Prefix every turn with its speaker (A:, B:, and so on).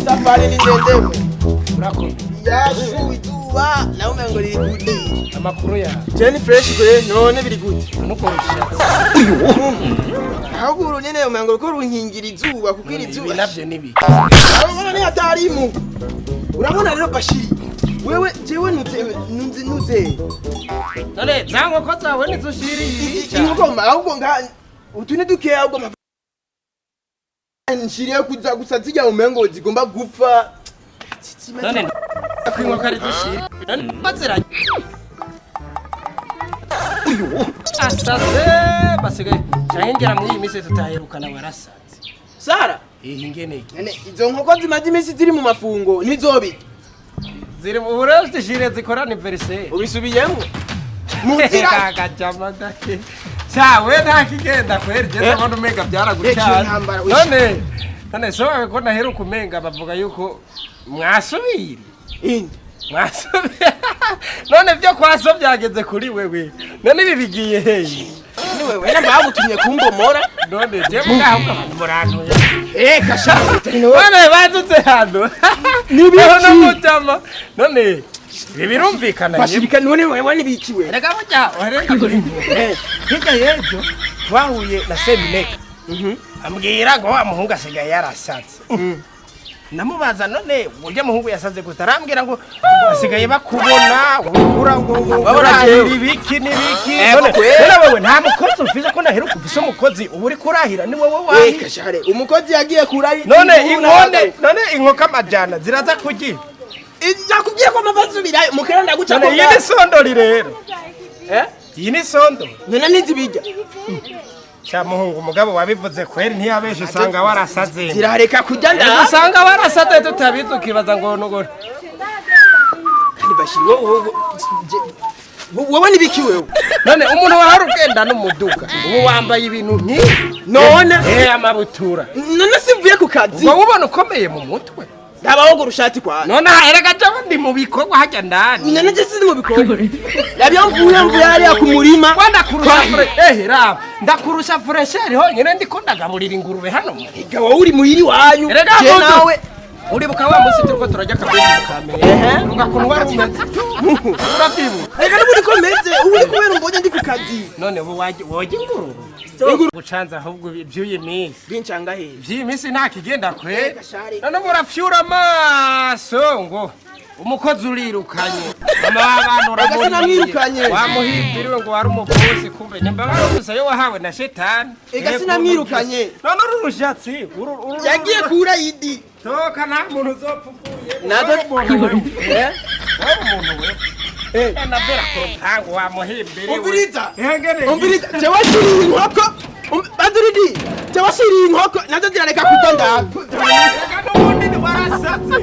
A: Safari ni ndende. Urako. Yashu iduba nawe umengo riri gute.
B: Amakuru ya.
A: Jenny fresh gwe none biri gute.
B: Nuko rushatse.
A: Ahubwo nyene umengo ko runkingira izuba kuko iri zuba.
B: Navyo nibi.
A: Urabona ni atarimu. Urabona rero Bashiri. Wewe jewe nuze.
B: None zango ko zawe nizushiri.
A: Ingoma ahubwo nga utune duke ahubwo nshiriye kuza gusazija umengo zigomba gupfa.
B: None kwinwa kare dushiri. None bazira. Asaze basigaye cyangera muri iyi mise tutaherukana warasaze.
A: Sara
B: Ingeneke.
A: none izo nkoko zimaze imisi ziri mu mafungo nizobi.
B: Ziri mu burezi shire zikora anniversaire.
A: Ubisubiyemo. Muzira
B: Kagajama dake. Chawe ntakigenda kwerje abantu mega byaragucyana. None so ko naheruka umenga bavuga yuko mwasubiri. Mwasubiri. None byo kwaso byageze kuri wewe. None bibigiye heyi.
A: Ni wewe na bagutumye kumbomora.
B: None je mugahubwa murano.
A: Kashaka.
B: None bazutse hano.
A: Nibiho
B: no mutama. None birumvikana
A: Bashirika none wewe nibikiwe.
B: Rega burya warenga kuri. Hirya yejo twahuye na Semineka. Ambwira ngo wa muhungu asigaye yarasatse. Namubaza none burya muhungu yasaze gutarambwira ngo asigaye bakubona ukura ngo babona ibiki nibiki. None wewe nta mukozi ufise ko naheruka ufise umukozi ubu uri kurahira ni wowe wahi.
A: Kashare umukozi yagiye kurahi.
B: None inkoka amajana ziraza kugira.
A: Nakubwiye ko amavazubira mukera ndaguca
B: ko. Iyi ni sondori rero. Iyi ni sondo.
A: None nizibijya.
B: Muhungu umugabo wabivuze kweri ntiyabeshe usanga warasaze.
A: Zirareka kujya nda.
B: Usanga warasaze tutabizi ukibaza ngo nugore.
A: Kandi Bashiri wowe nibiki wewe.
B: None umuntu wahari ugenda n'umuduga. Ubu wambaye ibintu nk'ibi.
A: None
B: amabutura.
A: None simvuye ku kazi.
B: Uba ubona ukomeye mu mutwe.
A: Ndabaho urushati kwa.
B: None erega cyangwa ndi mu bikorwa hajya ndani.
A: None je sindi mu bikorwa. Yabyo mvuye yari akumurima.
B: Wanda kurusha raba. Ndakurusha fresher honyine ndiko ndagaburira ingurube hano.
A: Ega wowe uri muhiri wanyu.
B: Je nawe uribuka wa musi turiko turajya kabiri kamere. Ungakunu wari umeze. Urabibu.
A: Ega niburi komeze uri kubera umbonye ndi ku kazi.
B: None woje ingurube. Gucanza ahubwo ibyuye minsi.
A: Bincanga he.
B: Ibyuye minsi nta kigenda kwe. None murafyura amaso ngo umukozi urirukanye. Mama w'abantu
A: uramurikanye.
B: Wamuhimbiriwe ngo wari umukozi kumbe nimba gusa yo wahawe na shetani.
A: Ega sinamwirukanye.
B: None urushatsi
A: yagiye kura yidi.
B: Toka nta muntu uzopfuye.
A: Nazo
B: umuntu we. Umuntu we. Nabera kurupangu wamuhimbiriwe.
A: Umbiriza. Jewe shiri inkoko. Baduridi. Jewe shiri inkoko nazo zirareka kutonda.
B: Ega n'ubundi warasatse.